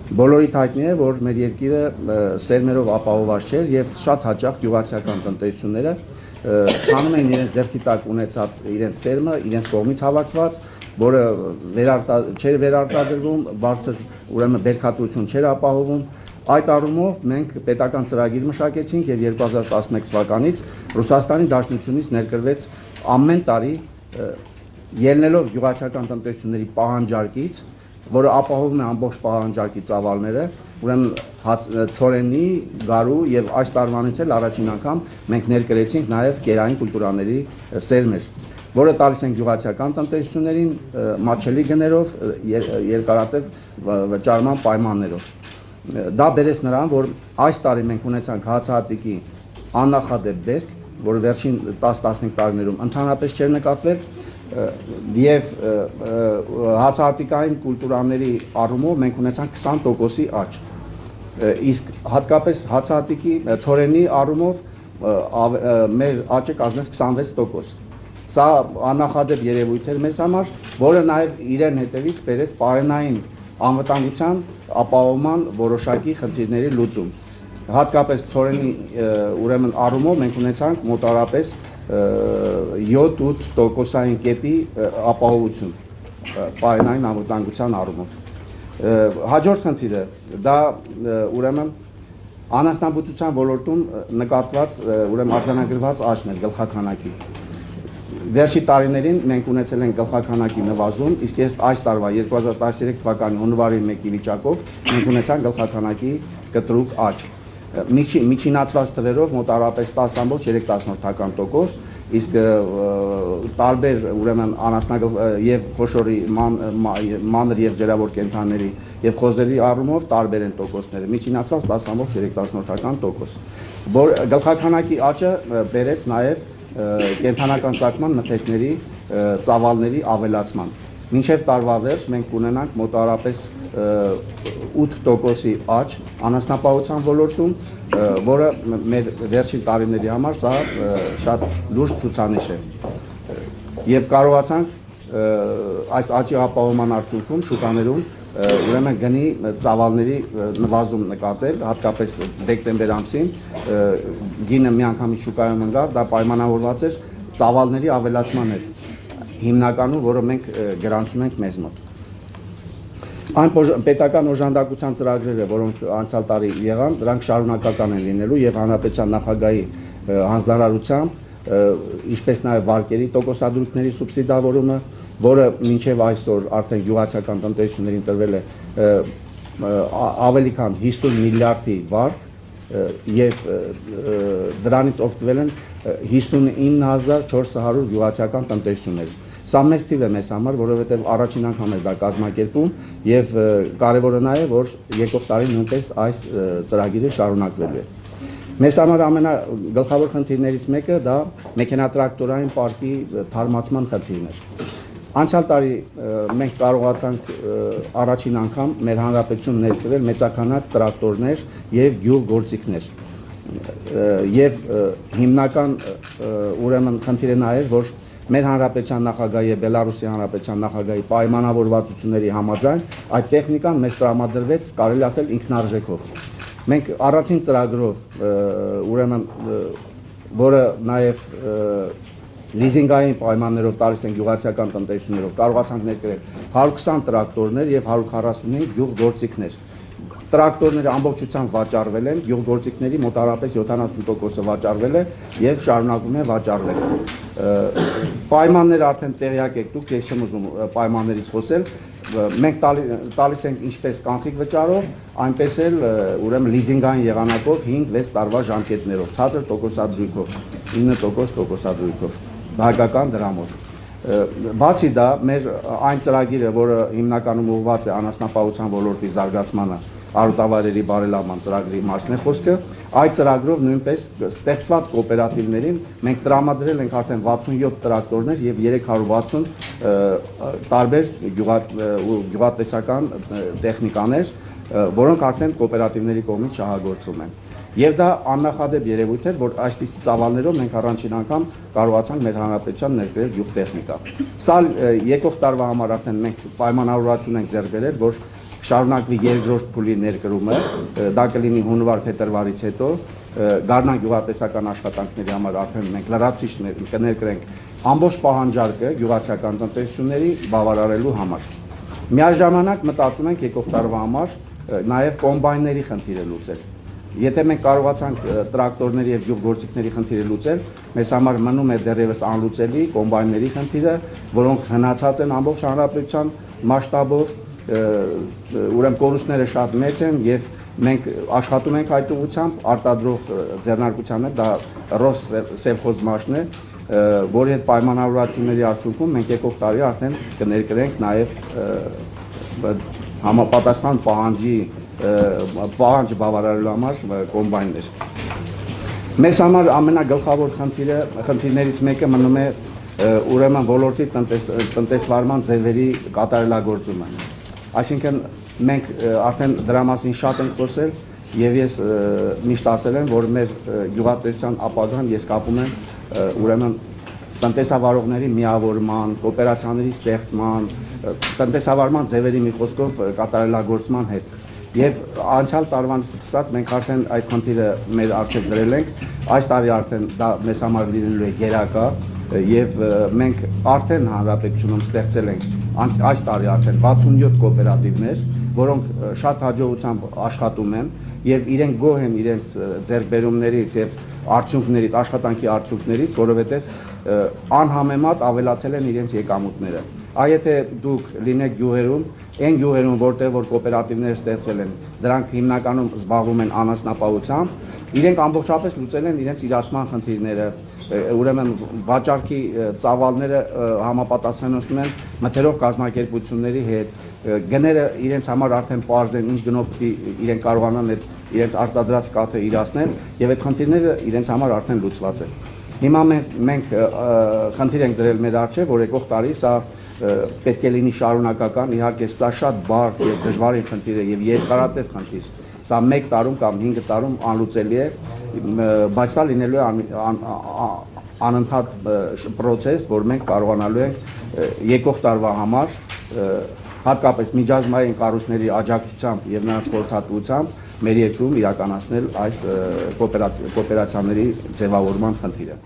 Բոլորիդ հայտնի է, որ մեր երկիրը սերմերով ապահովված չէր եւ շատ հաճախ գյուղացիական տնտեսությունները ցանում են իրենց ձեռքի տակ ունեցած իրենց սերմը, իրենց կողմից հավաքված, որը չէր վերարտադրվում, բարձր ուրեմն բերքատվություն չէր ապահովում։ Այդ առումով մենք պետական ծրագիր մշակեցինք եւ 2011 թվականից Ռուսաստանի Դաշնությունից ներկրվեց ամեն տարի ելնելով գյուղացիական տնտեսությունների պահանջարկից, որը ապահովում է ամբողջ պահանջարկի ծավալները, ուրեմն ցորենի, գարու եւ այս տարվանից էլ առաջին անգամ մենք ներկրեցինք նաեւ կերային կուլտուրաների սերմեր, որը տալիս են գյուղացիական տնտեսություններին մատչելի գներով, երկարատև վճարման պայմաններով։ Դա բերեց նրան, որ այս տարի մենք ունեցանք հացահատիկի աննախադեպ բերք, որը վերջին 10-15 տարիներում ընդհանրապես չէր նկատվել, եւ հացահատիկային կուլտուրաների առումով մենք ունեցանք 20%-ի աճ։ Իսկ հատկապես հացահատիկի ցորենի առումով մեր աճը կազմեց 26%։ Սա աննախադեպ երևույթ էր մեզ համար, որը նաեւ իրեն հետևից բերեց պարենային անվտանգության ապահովման որոշակի խնդիրների լուծում։ Հատկապես ցորենի ուրեմն առումով մենք ունեցանք մոտավորապես 7-8%-ային կետի ապահովություն պարենային անվտանգության առումով։ Հաջորդ խնդիրը դա ուրեմն անասնաբուծության ոլորտում նկատված ուրեմն արձանագրված աճն է գլխաքանակի։ Վերջի տարիներին մենք ունեցել ենք գլխաքանակի նվազում, իսկ այս տարվա 2013 թվականի հունվարի 1-ի վիճակով մենք ունեցանք գլխաքանակի կտրուկ աճ։ Միջինացված թվերով մոտավորապես 10.3%, իսկ տարբեր ուրեմն եւ խոշորի մանր եւ ջրավոր կենդանների եւ խոզերի առումով տարբեր են տոկոսները, միջինացված 10.3%, որ գլխաքանակի աճը բերեց նաեւ կենդանական ծագման մթերքների ծավալների ավելացման։ Մինչև տարվա վերջ մենք կունենանք մոտավորապես 8%-ի աճ անասնապահության ոլորտում, որը մեր վերջին տարիների համար սա շատ լուրջ ցուցանիշ է։ Եվ կարողացանք այս աճի ապահովման արդյունքում շուկաներում ուրեմն գնի ծավալների նվազում նկատել, հատկապես դեկտեմբեր ամսին գինը միանգամից շուկայում ընկավ, դա պայմանավորված էր ծավալների ավելացման հետ, հիմնականում, որը մենք գրանցում ենք մեզ մոտ։ Այն պետական օժանդակության ծրագրերը, որոնք անցյալ տարի եղան, դրանք շարունակական են լինելու եւ հանրապետության նախագահի հանձնարարությամբ, ինչպես նաեւ վարկերի տոկոսադրույքների սուբսիդավորումը, որը մինչև այսօր արդեն գյուղացիական տնտեսություններին տրվել է ավելի քան 50 միլիարդի վարկ եւ դրանից օգտվել են 59400 գյուղացիական տնտեսություններ։ Սա մեծ թիվ է մեզ համար, որովհետեւ առաջին անգամ է դա կազմակերպում եւ կարեւորը նա է, որ եկող տարի նույնպես այս ծրագիրը շարունակվելու է։ Մեզ համար ամենագլխավոր խնդիրներից մեկը դա մեքենատրակտորային պարկի թարմացման խնդիրն էր։ Անցյալ տարի մենք կարողացանք առաջին անգամ մեր հանրապետություն ներկրել մեծաքանակ տրակտորներ եւ գյուղգործիքներ։ Եվ հիմնական ուրեմն խնդիրը նա էր, որ մեր հանրապետության նախագահի եւ Բելարուսի հանրապետության նախագահի պայմանավորվածությունների համաձայն այդ տեխնիկան մեզ տրամադրվեց, կարելի ասել ինքնարժեքով։ Մենք առաջին ծրագրով ուրեմն որը նաեւ լիզինգային պայմաններով տալիս են գյուղացիական տնտեսություններով, կարողացանք ներկրել 120 տրակտորներ եւ 145 գյուղգործիքներ։ Տրակտորները ամբողջությամբ վաճառվել են, գյուղգործիքների մոտավորապես 70%-ը վաճառվել է եւ շարունակում է վաճառվել։ Պայմանները արդեն տեղյակ եք դուք, ես չեմ ուզում պայմաններից խոսել, մենք տալիս ենք ինչպես կանխիկ վճարով, այնպես էլ ուրեմն լիզինգային եղանակով 5-6 տարվա ժամկետներով, ցածր տոկոսադրույքով, 9% տոկոսադրույքով, հայկական դրամով։ Բացի դա, մեր այն ծրագիրը, որը հիմնականում ուղղված է անասնապահության ոլորտի զարգացմանը, արոտավայրերի բարելավման ծրագրի մասն է խոսքը, այդ ծրագրով նույնպես ստեղծված կոոպերատիվներին մենք տրամադրել ենք արդեն 67 տրակտորներ եւ 360 տարբեր գյուղատնտեսական տեխնիկաներ, որոնք արդեն կոոպերատիվների կողմից շահագործվում են։ Եվ դա աննախադեպ երևույթ էր, որ այսպիսի ծավալներով մենք առաջին անգամ կարողացանք մեր հանրապետության ներկրել գյուղտեխնիկա։ Սա եկող տարվա համար արդեն մենք պայմանավորվածություն ենք ձեռք բերել, որ շարունակվի երկրորդ փուլի ներկրումը, դա կլինի հունվար-փետրվարից հետո, Գառնան գյուղատնտեսական աշխատանքների համար արդեն մենք լրացուցիչ կներկրենք ամբողջ պահանջարկը գյուղացիական տնտեսությունների բավարարելու համար։ Միաժամանակ մտածում ենք եկող տարվա համար նաև կոմբայնների խնդիրը լուծել։ Եթե մենք կարողացանք տրակտորների եւ գյուղգործիքների խնդիրը լուծել, մեզ համար մնում է դեռևս անլուծելի կոմբայնների խնդիրը, որոնք հնացած են ամբողջ հանրապետության մասշտաբով, ուրեմն կորուստները շատ մեծ են եւ մենք աշխատում ենք այդ ուղղությամբ, արտադրող ձեռնարկության հետ, դա Ռոսսելխոզմաշն է, որի հետ պայմանավորվածությունների արդյունքում մենք եկող տարի արդեն կներկրենք նաեւ համապատասխան պահանջը բավարարելու համար կոմբայններ։ Մեզ համար ամենագլխավոր խնդիրներից մեկը մնում է ուրեմն ոլորտի տնտեսվարման ձևերի կատարելագործումը։ Այսինքն մենք արդեն դրա մասին շատ ենք խոսել եւ ես միշտ ասել եմ, որ մեր գյուղատնտեսության ապագան ես կապում եմ ուրեմն տնտեսավարողների միավորման, կոոպերացիաների ստեղծման, տնտեսավարման ձևերի մի խոսքով կատարելագործման հետ։ Եվ անցյալ տարվանից սկսած մենք արդեն այդ խնդիրը մեր առջև դրել ենք, այս տարի արդեն դա մեզ համար լինելու է գերակա եւ մենք արդեն հանրապետությունում ստեղծել ենք այս տարի արդեն 67 կոոպերատիվներ, որոնք շատ հաջողությամբ աշխատում են եւ իրենք գոհ են իրենց ձեռքբերումներից եւ արդյունքներից, աշխատանքի արդյունքներից, որովհետեւ անհամեմատ ավելացել են իրենց եկամուտները։ Այ եթե դուք լինեք գյուղերում, այն գյուղերում, որտեղ որ կոոպերատիվներ ստեղծվել են, դրանք հիմնականում զբաղվում են անասնապահությամբ, իրենք ամբողջապես լուծել են իրենց իրացման խնդիրները, ուրեմն վաճառքի ծավալները համապատասխանեցնում են մթերող կազմակերպությունների հետ, գները իրենց համար արդեն պարզ են, ինչ գնով պիտի իրենք կարողանան այդ իրենց արտադրած կաթը իրացնել եւ այդ խնդիրները իրենց համար արդեն լուծված են։ Հիմա մենք խնդիր ենք դրել մեր առջև, որ եկող տարի սա պետք է լինի շարունակական, իհարկե սա շատ բարդ եւ դժվարին խնդիր է եւ երկարատև խնդիր։ Սա 1 տարում կամ 5 տարում անլուծելի է, բայց սա լինելու է անընդհատ process, որ մենք կարողանալու ենք եկող տարվա համար հատկապես միջազգային կառույցների աջակցությամբ եւ նրանց խորհրդատվությամբ մեր երկրում իրականացնել այս կոոպերացիաների ձևավորման խնդիրը։